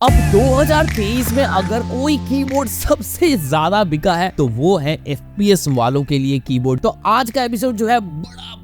अब 2023 में अगर कोई कीबोर्ड सबसे ज्यादा बिका है तो वो है FPS वालों के लिए कीबोर्ड। तो आज का एपिसोड जो है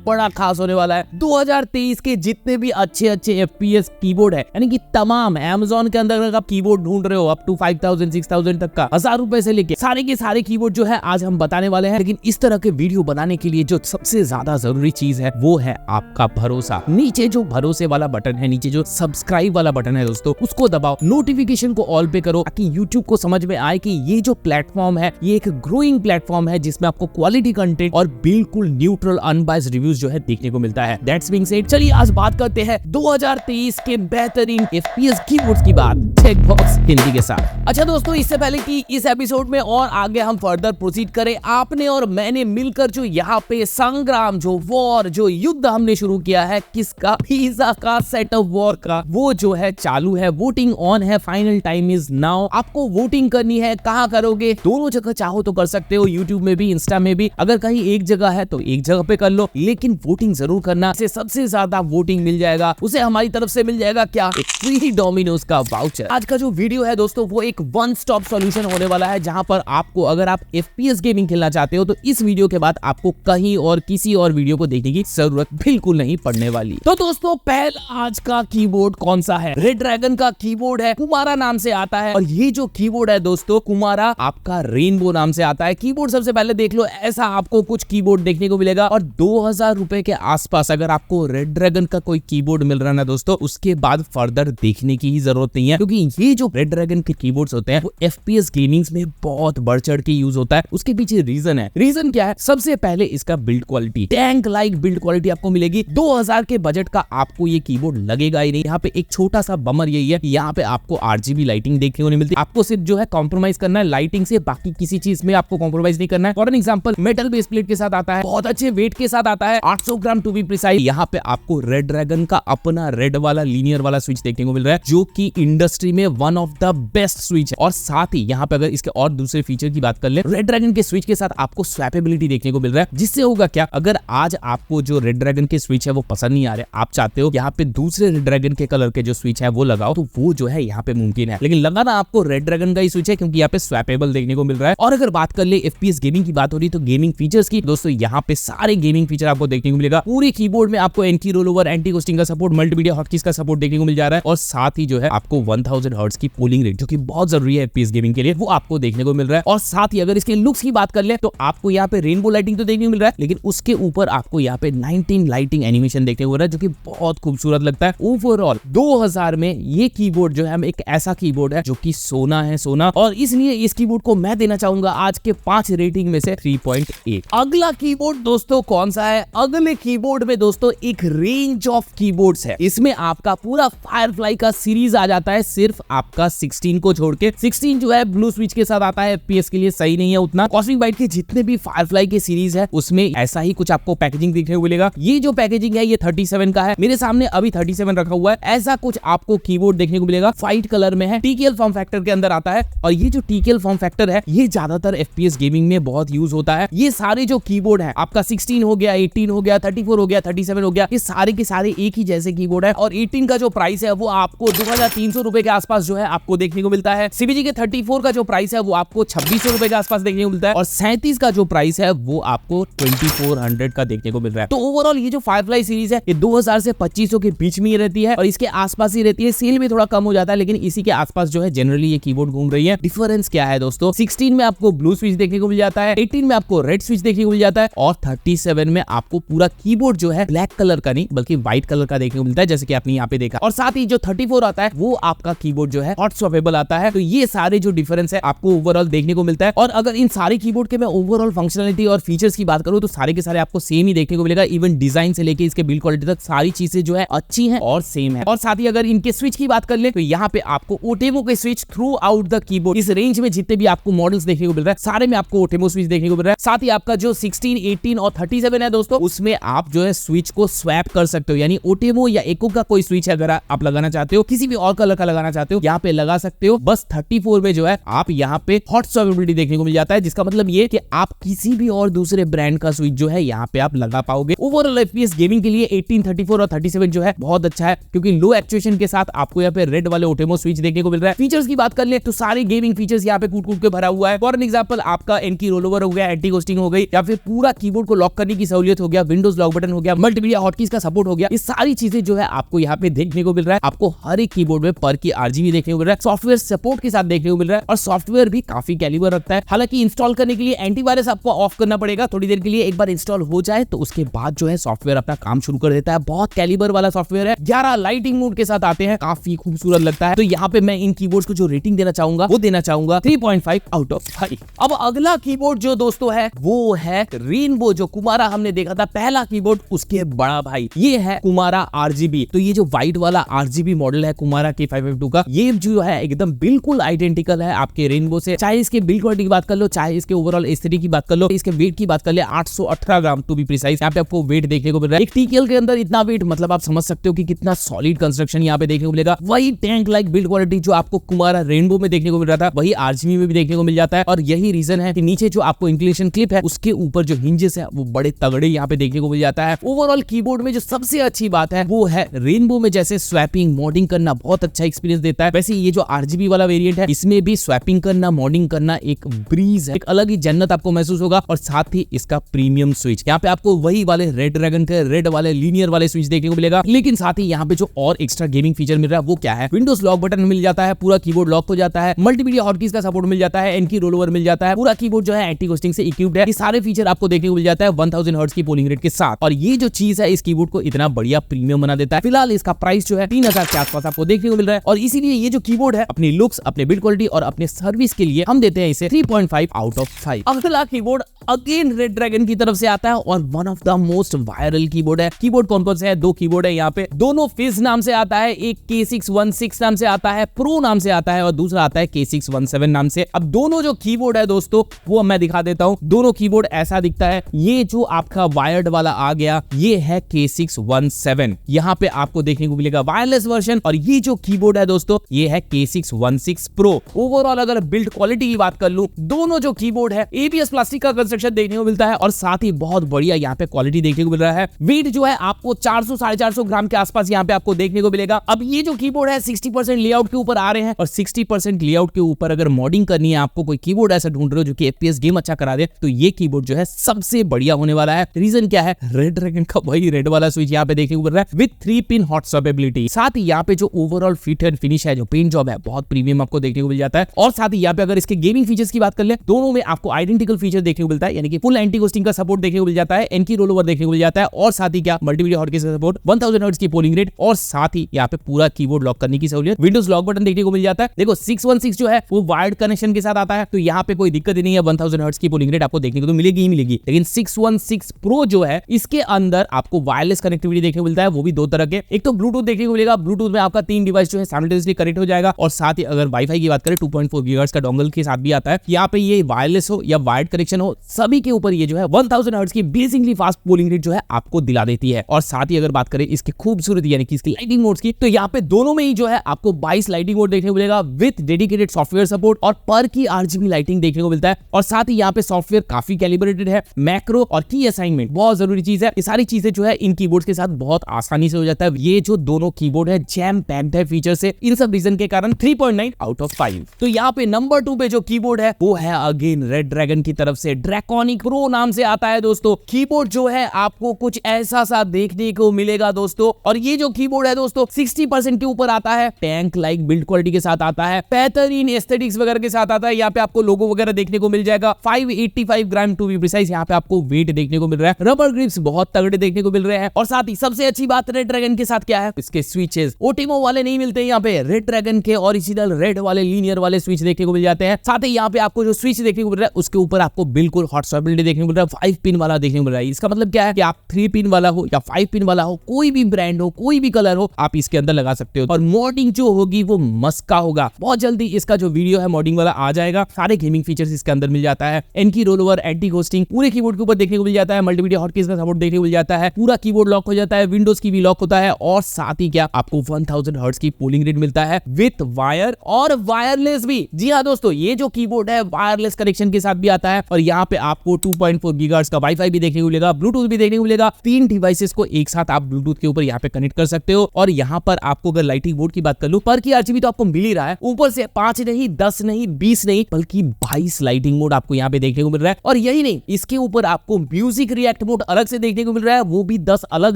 बड़ा खास होने वाला है। 2023 के जितने भी अच्छे FPS कीबोर्ड है, यानी कि तमाम Amazon के अंदर अगर आप कीबोर्ड ढूंढ रहे हो अप टू 5000 6000 तक का, 1000 रुपए से लेके सारे के सारे कीबोर्ड जो है आज हम बताने वाले हैं। लेकिन इस तरह के वीडियो बनाने के लिए जो सबसे ज्यादा जरूरी चीज है वो है आपका भरोसा। नीचे जो भरोसे वाला बटन है, नीचे जो सब्सक्राइब वाला बटन है दोस्तों, उसको दबाओ, नोटिफिकेशन को ऑल पे करो ताकि YouTube को समझ में आए कि ये जो प्लेटफॉर्म है ये एक ग्रोइंग प्लेटफॉर्म है जिसमें आपको क्वालिटी कंटेंट और बिल्कुल न्यूट्रल अनबायस्ड रिव्यूज जो है देखने को मिलता है। दैट्स बीइंग सेड, चलिए आज बात करते हैं 2023 के बेहतरीन FPS कीबोर्ड्स की बात चेकबॉक्स हिंदी के साथ। अच्छा दोस्तों, इससे पहले कि इस एपिसोड में और आगे हम फर्दर प्रोसीड करें, आपने और मैंने मिलकर जो यहाँ पे संग्राम, जो वॉर, जो युद्ध हमने शुरू किया है, किसका? पिज्जा का, सेटअप वॉर का, वो जो है चालू है। वोटिंग ऑन है, फाइनल टाइम इज नाउ। आपको वोटिंग करनी है, कहाँ करोगे? दोनों जगह चाहो तो कर सकते हो, यूट्यूब में भी, इंस्टा में भी। अगर कहीं एक जगह है तो एक जगह पे कर लो, लेकिन वोटिंग जरूर करना। इसे सबसे ज्यादा वोटिंग मिल जाएगा, उसे हमारी तरफ से मिल जाएगा क्या? एक फ्री डोमिनोज का वाउचर। आज का जो वीडियो है दोस्तों वो एक वन स्टॉप सॉल्यूशन होने वाला है, जहां पर आपको, अगर आप FPS गेमिंग खेलना चाहते हो तो इस वीडियो के बाद आपको कहीं और किसी और वीडियो को देखने की जरूरत बिल्कुल नहीं पड़ने वाली। तो दोस्तों, पहला आज का कीबोर्ड कौन सा है? रेड ड्रैगन का कीबोर्ड है, कुमारा नाम से आता है। और ये जो कीबोर्ड है दोस्तों, कुमारा आपका रेनबो नाम से आता है। कीबोर्ड सबसे पहले देख लो, ऐसा आपको कुछ कीबोर्ड देखने को मिलेगा। और 2000 रुपए के आसपास अगर आपको रेड ड्रैगन का कोई कीबोर्ड मिल रहा है ना दोस्तों, उसके बाद फर्दर देखने की ही जरूरत नहीं है, क्योंकि ये जो रेड ड्रैगन के कीबोर्ड्स होते हैं वो FPS गेमिंग्स में बहुत बढ़ चढ़ के यूज होता है। उसके पीछे रीजन है। रीजन क्या है? सबसे पहले इसका build quality, tank like build quality आपको मिलेगी। 2000 के बजट का आपको ये कीबोर्ड लगेगा ही नहीं। यहाँ पे एक छोटा सा बमर यही है, यहाँ पे आपको RGB लाइटिंग देखने को नहीं मिलती। आपको सिर्फ जो है कॉम्प्रोमाइज करना है लाइटिंग से, बाकी किसी चीज में आपको कॉम्प्रोमाइज नहीं करना है। For an example, metal base plate के साथ आता है, बहुत अच्छे वेट के साथ आता है, 800 ग्राम टू बी प्रिसाइज। यहाँ पे आपको रेड ड्रैगन का अपना रेड वाला लीनियर वाला स्विच देखने को मिल रहा है, जो कि इंडस्ट्री में one of the best switch है। और साथ ही यहाँ पे अगर इसके और दूसरे फीचर की बात कर ले, रेड ड्रैगन के स्विच के साथ आपको स्वैपेबिलिटी देखने को मिल रहा है, जिससे होगा क्या? अगर आज आपको जो रेड ड्रैगन के स्विच है वो पसंद नहीं आ रहे, आप चाहते हो यहाँ पे दूसरे रेड ड्रैगन के कलर के जो स्विच है वो लगाओ, तो वो जो है यहाँ पे मुमकिन है। लेकिन लगाना आपको रेड ड्रैगन का ही स्विच है, क्योंकि यहाँ पे स्वैपेबल देखने को मिल रहा है। और अगर बात कर ले FPS गेमिंग की बात हो रही तो गेमिंग फीचर्स की, दोस्तों यहाँ पे सारे गेमिंग फीचर आपको देखने को मिलेगा। पूरे कीबोर्ड में आपको एंटी रोलओवर, एंटी घोस्टिंग का सपोर्ट, मल्टीमीडिया हॉटकीज का सपोर्ट देखने को मिल जा रहा है। और साथ ही जो है आपको 1000 हर्ट्ज की पोलिंग रेट, जो कि बहुत जरूरी है FPS गेमिंग के लिए, वो आपको देखने को मिल रहा है। और साथ ही अगर इसके लुक्स की बात कर ले तो आपको यहाँ पे रेनबो लाइटिंग तो देखने को मिल रहा है, लेकिन उसके ऊपर आपको यहाँ पे 19 लाइटिंग एनिमेशन देखने को मिल रहा है, जो कि बहुत खूबसूरत लगता है। ओवरऑल 2000 में ये कीबोर्ड जो है एक ऐसा कीबोर्ड है जो कि सोना है, सोना। और इसलिए इस कीबोर्ड को मैं देना चाहूंगा आज के 5 रेटिंग में से 3.8। अगला कीबोर्ड दोस्तों कौन सा है? अगले कीबोर्ड में दोस्तों एक रेंज ऑफ कीबोर्ड्स है। इसमें आपका पूरा फायरफ्लाई का सीरीज आ जाता है, सिर्फ आपका 16 को छोड़ के। 16 जो है ब्लू स्विच के साथ आता है, FPS के लिए सही नहीं है उतना। कॉस्मिक बाइट के जितने भी फायरफ्लाई के सीरीज है उसमें ऐसा ही कुछ आपको पैकेजिंग देखने को मिलेगा। ये जो पैकेजिंग है ये 37 का है, मेरे सामने अभी 37 रखा हुआ है। ऐसा कुछ आपको कीबोर्ड देखने को मिलेगा, व्हाइट कलर में है, TKL फॉर्म फैक्टर के अंदर आता है। और ये जो TKL फॉर्म फैक्टर है ये ज्यादातर FPS गेमिंग में बहुत यूज होता है। ये सारे जो कीबोर्ड है, आपका 16 हो गया, 18 हो गया, 34 हो गया, 37 हो गया, ये सारे के सारे एक ही जैसे कीबोर्ड है। और 18 का जो प्राइस है वो आपको 2300 रुपए के आसपास जो है आपको देखने को मिलता है। CBG के 34 का जो प्राइस है वो आपको 2600 रुपए के आसपास देखने को मिलता है। और 37 का जो प्राइस है वो आपको 2400 का देखने को मिल रहा है। तो ओवरऑल ये जो फायरफ्लाई सीरीज है ये 2000 से 2500 के बीच में ही रहती है और इसके आसपास ही रहती है। सेल में थोड़ा कम हो जाता है, लेकिन इसी के आसपास जो है जनरली ये कीबोर्ड घूम रही है। डिफरेंस क्या है दोस्तों? 16 में आपको ब्लू स्विच देखने को मिल जाता है, 18 में आपको रेड स्विच देखने को मिल जाता है, और 37 में आपको पूरा कीबोर्ड जो है ब्लैक कलर का नहीं बल्कि व्हाइट कलर का देखने को मिलता है, जैसे कि आपने यहाँ पे देखा। और साथ ही जो 34 आता है वो आपका कीबोर्ड जो है हॉट स्वैपेबल आता है। तो ये सारे जो डिफरेंस है आपको ओवरऑल देखने को मिलता है। और अगर इन सारे कीबोर्ड के मैं ओवरऑल फंक्शनलिटी और फीचर्स की बात करूं तो सारे के सारे आपको सेम ही देखने को मिलेगा। इवन डिजाइन से लेके इसके बिल्ड क्वालिटी तक सारी चीजें जो है अच्छी हैं और सेम है। और साथ ही अगर इनके स्विच की बात कर ले तो यहाँ पे आपको ओटेमो के switch through out the keyboard, इस रेंज में जितने भी आपको मॉडल्स देखने को मिल रहा है सारे में आपको ओटेमो ओटेमो स्विच देखने को मिल रहा है। साथ ही आपका जो 16, 18 और 37 है दोस्तों, उसमें आप जो है स्विच को स्वैप कर सकते हो, यानी ओटेमो या एको का कोई स्विच अगर आप लगाना चाहते हो, किसी भी और कलर का लगाना चाहते हो, यहाँ पे लगा सकते हो। बस 34 में जो है आप यहाँ पे हॉट स्वैपेबिलिटी देखने को मिल जाता है, जिसका मतलब ये कि आप किसी भी और दूसरे ब्रांड का स्विच जो है यहाँ पे आप लगा पाओगे। ओवरऑल एफपीएस गेमिंग के लिए 18, 34 और 37 जो है बहुत अच्छा है, क्योंकि लो एक्चुएशन के साथ आपको यहाँ पे रेड वाले ओटेमो स्विच देखने को मिल रहा है। फीचर्स की बात कर ले तो सारे गेमिंग फीचर्स यहाँ पे कूट के भरा हुआ है। फॉर एन एग्जांपल आपका एनकी रोलओवर हो गया, एंटी घोस्टिंग हो गई, या फिर पूरा कीबोर्ड को लॉक करने की सहूलियत हो गया, विंडोज लॉक बटन हो गया, मल्टीमीडिया हॉटकीज का सपोर्ट हो गया। ये सारी चीजें जो है आपको यहाँ पे देखने को मिल रहा है। आपको हर एक कीबोर्ड में पर की आरजीबी देखने को मिल रहा है, सॉफ्टवेयर सपोर्ट के साथ देखने को मिल रहा है, और सॉफ्टवेयर भी काफी कैलिबर रखता है। हालांकि इंस्टॉल करने के लिए एंटीवायरस आपको ऑफ करना पड़ेगा थोड़ी देर के लिए। एक बार इंस्टॉल हो जाए तो उसके बाद जो है सॉफ्टवेयर अपना काम शुरू कर देता है। बहुत कैलिबर वाला सॉफ्टवेयर है। 11 लाइटिंग मोड के साथ आते हैं, काफी खूबसूरत लगता है। तो यहाँ पे मैं इन कीबोर्ड्स को जो रेटिंग देना चाहूंगा वो देना चाहूंगा 3.5 आउट ऑफ 5। अब अगला कीबोर्ड जो दोस्तों है वो है रेनबो। जो कुमारा हमने देखा था पहला कीबोर्ड, उसके बड़ा भाई ये है कुमारा आरजीबी। तो ये जो व्हाइट वाला आरजीबी मॉडल है कुमारा K552 का, ये जो है एकदम बिल्कुल आइडेंटिकल है आपके रेनबो से। चाहे इसके बिल्ड क्वालिटी की बात कर लो, चाहे इसके ओवरऑल एस्थेटिक की बात कर लो, इसके वेट की बात कर ले 818 ग्राम टू बी प्रिसाइज यहाँ पे आपको वेट देखने को मिल रहा है। एक टीकेएल के अंदर इतना वेट, मतलब आप समझ सकते हो कि कितना सॉलिड कंस्ट्रक्शन यहाँ पे देखने को मिलेगा। वही टैंक लाइक बिल्ड क्वालिटी जो आपको कुमारा रेनबो में देखने को मिल रहा था, वही आरजीबी में भी देखने को मिल जाता है। और यही रीजन है कि नीचे जो आपको इंक्लिनेशन क्लिप है उसके ऊपर जो हिंजेस है वो बड़े तगड़े यहाँ पे देखने को मिल जाता है। ओवरऑल कीबोर्ड में जो सबसे अच्छी बात है वो है रेनबो में जैसे स्वैपिंग मॉडिंग करना बहुत अच्छा एक्सपीरियंस देता है, वैसे ये जो आरजीबी वाला वेरिएंट है इसमें भी स्वैपिंग करना मॉडिंग करना एक ब्रीज है, एक अलग ही जन्नत आपको महसूस होगा। और साथ ही इसका प्रीमियम स्विच, यहाँ पे आपको वही वाले रेड ड्रैगन के रेड वाले लीनियर वाले स्विच देखने को मिलेगा। लेकिन साथ ही यहाँ पे जो और एक्स्ट्रा गेमिंग फीचर मिल रहा है वो क्या है, विंडोज लॉक बटन मिल जाता है, पूरा कीबोर्ड लॉक हो जाता है, मल्टीमीडिया हॉटकीज का सपोर्ट मिल जाता है, एनकी रोलओवर मिल जाता है, पूरा कीबोर्ड जो है एंटी घोस्टिंग से इक्विप्ड है। ये सारे फीचर आपको देखने को मिल जाता है 1000 हर्ट्ज की पोलिंग रेट के साथ। और ये जो चीज है इस कीबोर्ड को इतना बढ़िया प्रीमियम बना देता है। फिलहाल इसका प्राइस जो है 3000 के आसपास आपको देखने को मिल रहा है, और इसीलिए ये जो कीबोर्ड है अपनी लुक्स, अपने बिल्ड क्वालिटी और अपने सर्विस के लिए हम देते हैं इसे 3.5 आउट ऑफ 5। अगला कीबोर्ड अगेन रेड ड्रैगन की तरफ से आता है और one of the most viral keyboard है। कीबोर्ड कौन कौन से है, दो कीबोर्ड है यहाँ पे, दोनों फिज नाम से आता है, एक K616 नाम से आता है, प्रो नाम से आता है, और दूसरा आता है K617 नाम से। अब दोनों जो कीबोर्ड है दोस्तों वो मैं दिखा देता हूँ। दोनों कीबोर्ड ऐसा दिखता है। ये जो आपका वायर्ड वाला आ गया ये है K617, यहाँ पे आपको देखने को मिलेगा वायरलेस वर्जन, और ये जो कीबोर्ड है दोस्तों ये है K616 प्रो। ओवरऑल अगर बिल्ड क्वालिटी की बात कर लूं, दोनों जो कीबोर्ड है ABS प्लास्टिक का कंस्ट्रक्शन देखने को मिलता है, और साथ ही बहुत बढ़िया यहाँ पे क्वालिटी देखने को मिल रहा है। वेट जो है आपको 400-450 ग्राम के आसपास यहाँ पे आपको देखने को मिलेगा। अब ये जो कीबोर्ड है 60% लेआउट के ऊपर आ रहे हैं, और 60% लेआउट के ऊपर अगर मॉडिंग करनी है, आपको कोई कीबोर्ड ऐसा ढूंढ रहे हो जो कि FPS गेम अच्छा करा दे, तो ये कीबोर्ड जो है सबसे बढ़िया होने वाला है। रीजन क्या है, रेड ड्रैगन का वही रेड वाला स्विच यहाँ पे देखने को मिल रहा है विद 3-पिन हॉट स्वैपेबिलिटी। साथ ही यहाँ पे जो ओवरऑल फिट एंड फिनिश है, जो पेंट जॉब है, बहुत प्रीमियम आपको देखने को मिल जाता है। और साथ ही यहाँ पे अगर इसके गेमिंग फीचर्स की बात कर ले, दोनों में आपको आइडेंटिकल फीचर देखने को मिलता है, यानी कि फुल एंटी घोस्टिंग का सपोर्ट देखने को मिल जाता है, एनकी रोलओवर देखने को मिल जाता है, और साथ ही क्या मल्टीमीडिया हॉटकीज का सपोर्ट, 1000 हर्ट्ज की पोलिंग रेट, और साथ ही यहाँ पे पूरा कीबोर्ड लॉक करने की सहूलियत, विंडोज लॉक बटन देखने को मिल जाता है। देखो 616 जो है वो वायर्ड कनेक्शन के साथ आता है, तो यहाँ पे कोई दिक्कत ही नहीं है, 1000 हर्ट्ज की पोलिंग रेट आपको देखने को तो मिलेगी ही मिलेगी। लेकिन 616 प्रो जो है इसके अंदर आपको वायरलेस कनेक्टिविटी देखने को मिलता है, वो भी दो तरह के। एक तो ब्लूटूथ देखने को मिलेगा, ब्लूटूथ में आपका 3 डिवाइस जो है साइमल्टेनियसली कनेक्ट हो जाएगा, और साथ ही अगर वाईफाई की बात करें 2.4 गीगाहर्ट्ज का डोंगल के साथ भी आता है। यहाँ पे ये वायरलेस हो या वायर्ड कनेक्शन हो, सभी के ऊपर ये जो है 1000 हर्ट्ज की ब्लेजिंगली फास्ट पोलिंग रेट जो है आपको दिला देती है। और साथ ही अगर बात करें इसकी खूबसूरती यानी कि इसकी लाइटिंग मोड्स की, तो यहाँ पे दोनों में ही जो है आपको 22 लाइटिंग मोड देखने को मिलेगा विद डेडिकेटेड सॉफ्टवेयर सपोर्ट, और पर की आरजीबी लाइटिंग देखने को मिलता है। और साथ ही यहाँ पे सॉफ्टवेयर काफी कैलिब्रेटेड है, मैक्रो और की असाइनमेंट बहुत जरूरी चीज है। ये सारी चीजें जो है इन कीबोर्ड के साथ बहुत आसानी से हो जाता है। ये जो दोनों कीबोर्ड है जैम पैक्ड है फीचर से, इन सब रीजन के कारण 3.9 आउट ऑफ 5। तो यहाँ पे नंबर 2 पे जो कीबोर्ड है वो है अगेन रेड ड्रैगन की तरफ से, ड्रैकोनिक प्रो नाम से आता है दोस्तों। कीबोर्ड जो है आपको कुछ ऐसा सा देखने को मिलेगा दोस्तों, और ये जो कीबोर्ड है दोस्तों 60% के ऊपर आता है, टैंक लाइक बिल्ड क्वालिटी के साथ आता है, बेहतरीन एस्थेटिक्स वगैरह के साथ आता है। यहाँ पे आपको लोगो वगैरह देखने को मिल जाएगा, 585 ग्राम टू बी प्रिसाइज यहाँ पे आपको वेट देखने को मिल रहा है, रबर ग्रिप्स बहुत तगड़े देखने को मिल रहे हैं। और साथ ही सबसे अच्छी बात रेड ड्रैगन के साथ क्या है, इसके स्विचेस ओटेमो वाले नहीं मिलते यहाँ पे, रेड ड्रैगन के ओरिजिनल रेड वाले लीनियर वाले स्विच देखने को मिल जाते हैं। साथ ही यहाँ पे आपको जो स्विच देखने को मिल रहा है उसके ऊपर आपको बिल्कुल हॉट स्टेबिलिटी देखने को मिल रहा है, 5 पिन वाला देखने को मिल रहा है। इसका मतलब क्या है कि आप 3 पिन वाला हो या 5 पिन वाला हो, कोई भी ब्रांड हो, कोई भी कलर हो, आप इसके अंदर लगा सकते हो। और मॉडिंग जो होगी वो मस्त का होगा। बहुत जल्दी इसका जो वीडियो है मॉडिंग वाला आ जाएगा। सारे गेमिंग फीचर्स इसके अंदर मिल जाता है। एनकी रोल ओवर, एंटी घोस्टिंग पूरे कीबोर्ड के ऊपर देखने को मिल जाता है। मल्टीमीडिया हॉटकीज का सपोर्ट देखने को मिल जाता है। पूरा कीबोर्ड लॉक हो जाता है, विंडोज की भी लॉक होता है और साथ ही क्या आपको 1000 हर्ट्ज की पोलिंग रेट मिलता है विथ वायर और वायरलेस भी। जी हाँ दोस्तों, ये जो कीबोर्ड है वायरलेस कनेक्शन के साथ भी आता है और यहाँ पे आपको 2.4 गीगाहर्ट्ज का वाईफाई भी देखने को मिलेगा, ब्लूटूथ भी देखने को मिलेगा। 3 डिवाइसेस को एक साथ आप ब्लूटूथ के ऊपर यहाँ पे कनेक्ट कर सकते हो। और यहाँ पर आपको अगर लाइटिंग बोर्ड की बात कर लूं, पर की आरजीबी तो आपको मिल ही रहा है, ऊपर से 5 नहीं, 10 नहीं, 20 नहीं, बल्कि 22 लाइटिंग मोड आपको यहाँ पे देखने को मिल रहा है। और यही नहीं, इसके ऊपर आपको म्यूजिक रिएक्ट मोड अलग से देखने को मिल रहा है, वो भी 10 अलग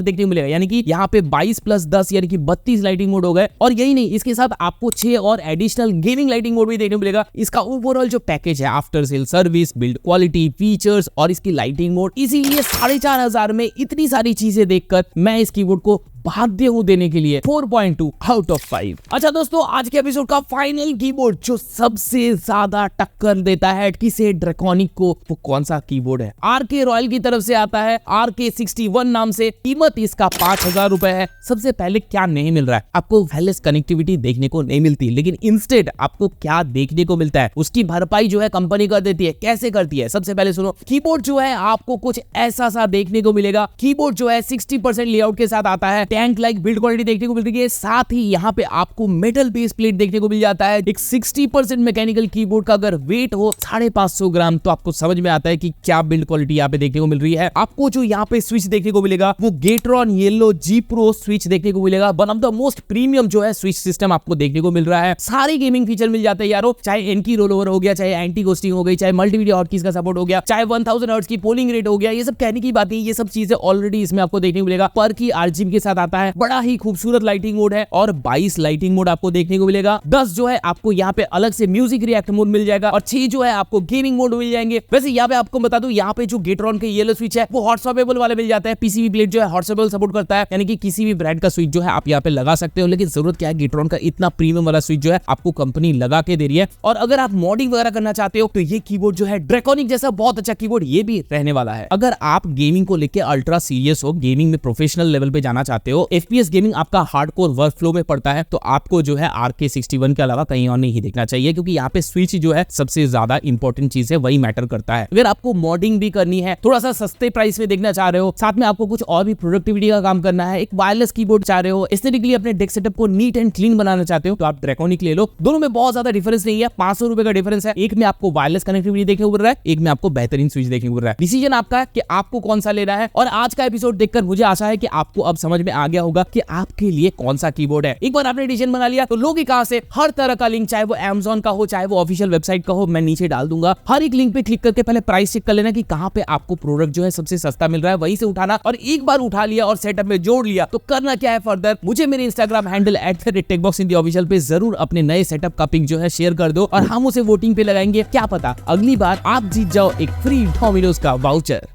देखने को मिलेगा। यानी कि यहाँ पे 22 + 10 यानी कि 32 लाइटिंग मोड हो गए। और यही नहीं, इसके साथ आपको 6 और एडिशनल गेमिंग लाइटिंग मोड भी देखने को मिलेगा। इसका ओवरऑल जो पैकेज है, after sale service, build quality, features और इसकी लाइटिंग मोड, इसीलिए 4500 में इतनी सारी चीजें देखकर मैं इस कीबोर्ड को बाध्य हूं देने के लिए 4.2 आउट ऑफ 5। अच्छा दोस्तों, आज के एपिसोड का फाइनल कीबोर्ड जो सबसे ज्यादा टक्कर देता है किसे ड्रैकोनिक को, वो कौन सा कीबोर्ड है? आरके रॉयल की तरफ से आता है RK61 नाम से। कीमत इसका 5000 रुपए है। सबसे पहले क्या नहीं मिल रहा है आपको? वायरलेस कनेक्टिविटी देखने को नहीं मिलती, लेकिन इंस्टेड आपको क्या देखने को मिलता है, उसकी भरपाई जो है कंपनी कर देती है। कैसे करती है? सबसे पहले सुनो, कीबोर्ड जो है आपको कुछ ऐसा सा देखने को मिलेगा। कीबोर्ड जो है 60% लेआउट के साथ आता है। टैंक लाइक बिल्ड क्वालिटी देखने को मिल रही है। साथ ही यहाँ पे आपको मेटल बेस प्लेट देखने को मिल जाता है। एक 60% मैकेनिकल कीबोर्ड का अगर वेट हो 550 ग्राम, तो आपको समझ में आता है कि क्या बिल्ड क्वालिटी यहाँ पे देखने को मिल रही है। आपको जो यहाँ पे स्विच देखने को मिलेगा वो गेट्रॉन येलो G Pro स्विच देखने को मिलेगा। One of the most premium जो है स्विच सिस्टम आपको देखने को मिल रहा है। सारे गेमिंग फीचर मिल जाते हैं यारो, चाहे एनकी रोल ओवर हो गया, चाहे एंटी घोस्टिंग हो गई, चाहे मल्टीमीडिया हॉटकीज का सपोर्ट हो गया, चाहे 1000 हर्ट्ज की पोलिंग रेट हो गया। ये सब कहने की बात नहीं, ये सब चीजें ऑलरेडी इसमें आपको देखने को मिलेगा। पर की आरजीबी के साथ आता है। बड़ा ही खूबसूरत लाइटिंग मोड है और 22 लाइटिंग मोड आपको देखने को मिलेगा। 10 जो है आपको यहाँ पे अलग से म्यूजिक रिएक्ट मोड मिल जाएगा और 6 जो है आपको गेमिंग मोड मिल जाएंगे। वैसे यहाँ पे आपको बता दूं, यहाँ पे जो गेट्रॉन के येलो स्विच है वो हॉट स्वैपेबल वाले मिल जाते हैं। पीसीबी प्लेट जो है हॉट स्वैपेबल सपोर्ट करता है, यानी कि किसी भी ब्रांड का स्विच जो है आप यहाँ पे लगा सकते हो। लेकिन जरूरत क्या है, गेट्रॉन का इतना प्रीमियम वाला स्विच जो है आपको कंपनी लगा के दे रही है। और अगर आप मॉडिंग वगैरह करना चाहते हो तो ये कीबोर्ड जो है ड्रैकोनिक जैसा बहुत अच्छा कीबोर्ड ये भी रहने वाला है। अगर आप गेमिंग को लेकर अल्ट्रा सीरियस हो, गेमिंग में प्रोफेशनल लेवल पे जाना चाहते हो, एफपीएस गेमिंग आपका हार्डकोर वर्क फ्लो में पड़ता है, तो आपको जो है RK61 के अलावा कहीं और नहीं देखना चाहिए, क्योंकि यहाँ पे स्विच जो है सबसे ज्यादा इंपॉर्टेंट चीज है, वही मैटर करता है। अगर आपको मॉडिंग भी करनी है, थोड़ा सा सस्ते प्राइस में देखना चाह रहे हो, साथ में आपको कुछ और भी प्रोडक्टिविटी का काम करना है, एक वायरलेस कीबोर्ड चाह रहे हो, एस्थेटिकली अपने डेस्क सेटअप को नीट एंड क्लीन बनाना चाहते हो, तो आप ड्रैकोनिक ले लो। दोनों में बहुत ज्यादा डिफरेंस नहीं है, 500 रुपए का डिफरेंस है। एक में आपको वायरलेस कनेक्टिविटी देखने को मिल रहा है, एक में आपको बेहतरीन स्विच देखने को मिल रहा है। डिसीजन आपका है कि आपको कौन सा लेना है। और आज का एपिसोड देखकर मुझे आशा है कि आपको अब समझ में आ गया होगा कि आपके लिए कौन सा कीबोर्ड है। एक बार आपने डिसीजन बना लिया तो लोगे कहां से? हर तरह का लिंक, चाहे वो Amazon का हो, चाहे वो ऑफिशियल वेबसाइट का हो, मैं नीचे डाल दूंगा। हर एक लिंक पे क्लिक करके पहले प्राइस चेक कर लेना कि कहां पे आपको प्रोडक्ट जो है सबसे सस्ता मिल रहा है, वहीं से उठाना। और एक बार उठा लिया और सेटअप में जोड़ लिया तो करना क्या है फर्दर, मुझे मेरे इंस्टाग्राम हैंडल @techboxindia ऑफिशियल पे जरूर अपने नए सेटअप का पिक जो है शेयर कर दो और हम उसे वोटिंग पे लगाएंगे। क्या पता अगली बार आप जीत जाओ एक फ्री डोमिनोज का वाउचर।